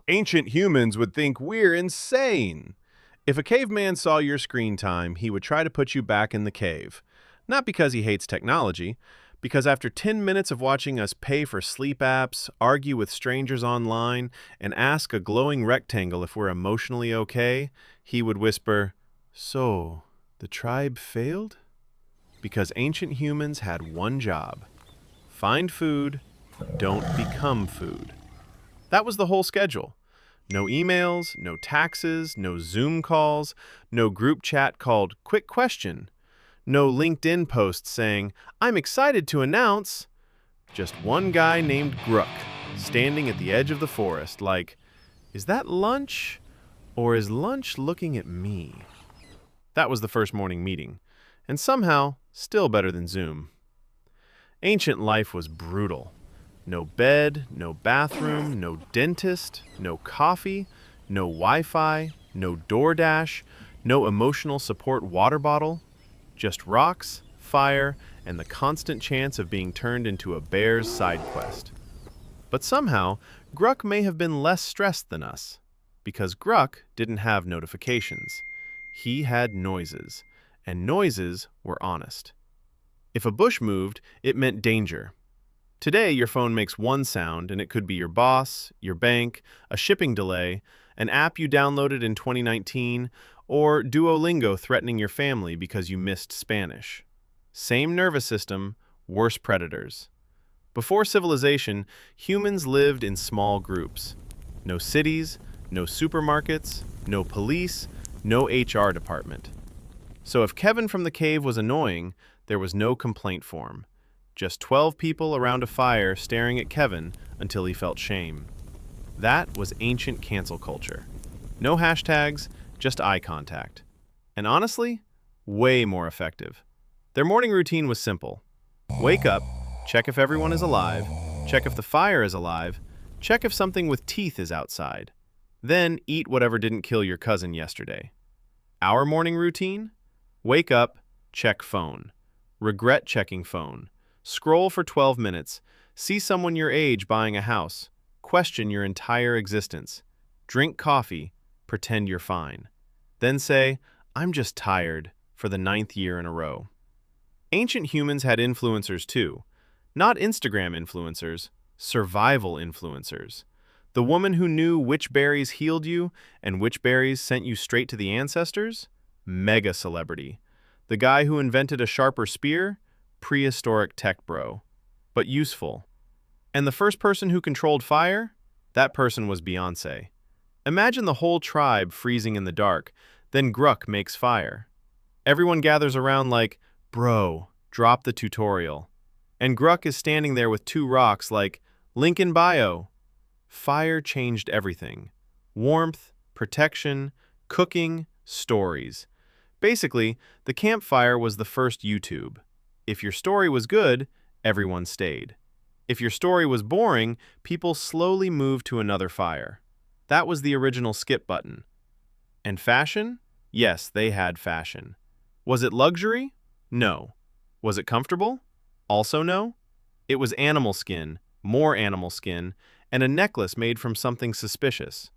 Ancient humans would think we're insane. If a caveman saw your screen time, he would try to put you back in the cave. Not because he hates technology, because after 10 minutes of watching us pay for sleep apps, argue with strangers online, and ask a glowing rectangle if we're emotionally okay, he would whisper, "So, the tribe failed?" Because ancient humans had one job: find food, don't become food. That was the whole schedule. No emails, no taxes, no Zoom calls, no group chat called Quick Question, no LinkedIn post saying, "I'm excited to announce." Just one guy named Gruk, standing at the edge of the forest like, "Is that lunch? Or is lunch looking at me?" That was the first morning meeting, and somehow still better than Zoom. Ancient life was brutal. No bed, no bathroom, no dentist, no coffee, no Wi-Fi, no DoorDash, no emotional support water bottle, just rocks, fire, and the constant chance of being turned into a bear's side quest. But somehow, Gruk may have been less stressed than us, because Gruk didn't have notifications. He had noises, and noises were honest. If a bush moved, it meant danger. Today, your phone makes one sound, and it could be your boss, your bank, a shipping delay, an app you downloaded in 2019, or Duolingo threatening your family because you missed Spanish. Same nervous system, worse predators. Before civilization, humans lived in small groups. No cities, no supermarkets, no police, no HR department. So if Kevin from the cave was annoying, there was no complaint form. Just 12 people around a fire staring at Kevin until he felt shame. That was ancient cancel culture. No hashtags, just eye contact. And honestly, way more effective. Their morning routine was simple. Wake up, check if everyone is alive, check if the fire is alive, check if something with teeth is outside. Then eat whatever didn't kill your cousin yesterday. Our morning routine? Wake up, check phone. Regret checking phone. Scroll for 12 minutes, see someone your age buying a house, question your entire existence, drink coffee, pretend you're fine. Then say, "I'm just tired," for the 9th year in a row. Ancient humans had influencers too. Not Instagram influencers, survival influencers. The woman who knew which berries healed you and which berries sent you straight to the ancestors? Mega celebrity. The guy who invented a sharper spear? Prehistoric tech bro, but useful. And the first person who controlled fire? That person was Beyoncé. Imagine the whole tribe freezing in the dark, then Gruk makes fire. Everyone gathers around like, "Bro, drop the tutorial." And Gruk is standing there with 2 rocks like, "Link in bio." Fire changed everything. Warmth, protection, cooking, stories. Basically, the campfire was the first YouTube. If your story was good, everyone stayed. If your story was boring, people slowly moved to another fire. That was the original skip button. And fashion? Yes, they had fashion. Was it luxury? No. Was it comfortable? Also no. It was animal skin, more animal skin, and a necklace made from something suspicious.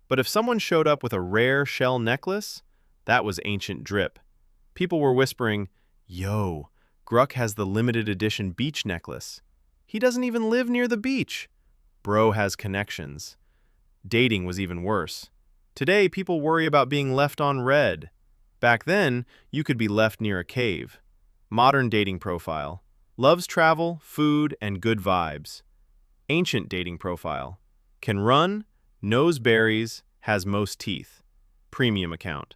But if someone showed up with a rare shell necklace, that was ancient drip. People were whispering, "Yo, Gruk has the limited edition beach necklace. He doesn't even live near the beach. Bro has connections." Dating was even worse. Today, people worry about being left on red. Back then, you could be left near a cave. Modern dating profile. Loves travel, food, and good vibes. Ancient dating profile. Can run, knows berries, has most teeth. Premium account.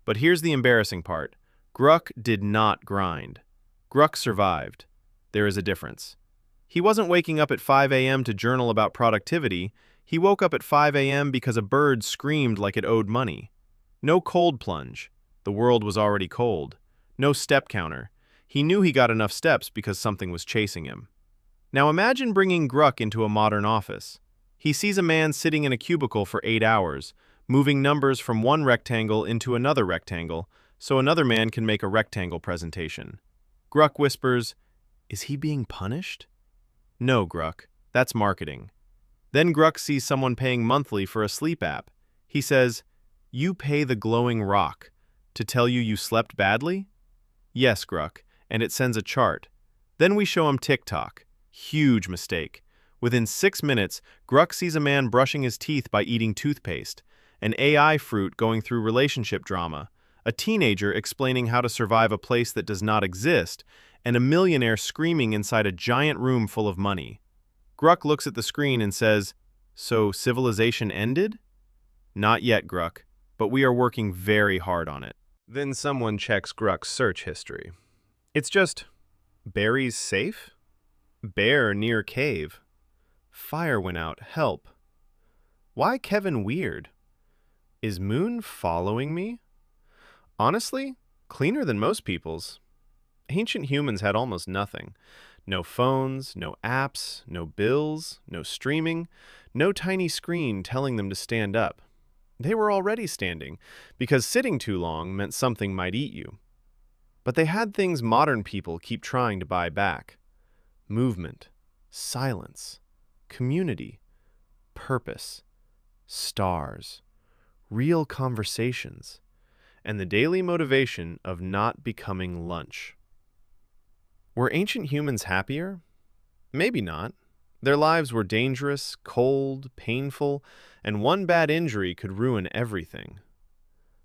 But here's the embarrassing part. Gruk did not grind. Gruk survived. There is a difference. He wasn't waking up at 5 a.m. to journal about productivity. He woke up at 5 a.m. because a bird screamed like it owed money. No cold plunge. The world was already cold. No step counter. He knew he got enough steps because something was chasing him. Now imagine bringing Gruk into a modern office. He sees a man sitting in a cubicle for 8 hours, moving numbers from one rectangle into another rectangle, so another man can make a rectangle presentation. Gruk whispers, "Is he being punished?" "No, Gruk. That's marketing." Then Gruk sees someone paying monthly for a sleep app. He says, "You pay the glowing rock to tell you slept badly?" "Yes, Gruk," and it sends a chart. Then we show him TikTok. Huge mistake. Within 6 minutes, Gruk sees a man brushing his teeth by eating toothpaste, an AI fruit going through relationship drama, a teenager explaining how to survive a place that does not exist, and a millionaire screaming inside a giant room full of money. Gruk looks at the screen and says, "So civilization ended?" "Not yet, Gruk, but we are working very hard on it." Then someone checks Gruk's search history. It's just, berries safe? Bear near cave. Fire went out, help. Why Kevin weird? Is Moon following me? Honestly, cleaner than most people's. Ancient humans had almost nothing. No phones, no apps, no bills, no streaming, no tiny screen telling them to stand up. They were already standing, because sitting too long meant something might eat you. But they had things modern people keep trying to buy back. Movement, silence, community, purpose, stars, real conversations, and the daily motivation of not becoming lunch. Were ancient humans happier? Maybe not. Their lives were dangerous, cold, painful, and one bad injury could ruin everything.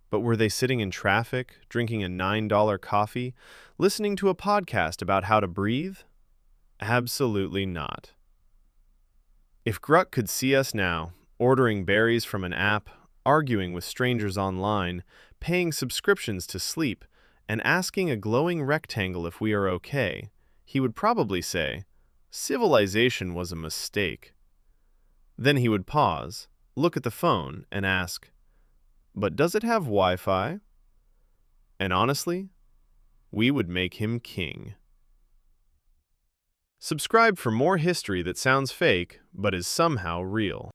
But were they sitting in traffic, drinking a $9 coffee, listening to a podcast about how to breathe? Absolutely not. If Gruk could see us now, ordering berries from an app, arguing with strangers online, paying subscriptions to sleep, and asking a glowing rectangle if we are okay, he would probably say, "Civilization was a mistake." Then he would pause, look at the phone, and ask, "But does it have Wi-Fi?" And honestly, we would make him king. Subscribe for more history that sounds fake, but is somehow real.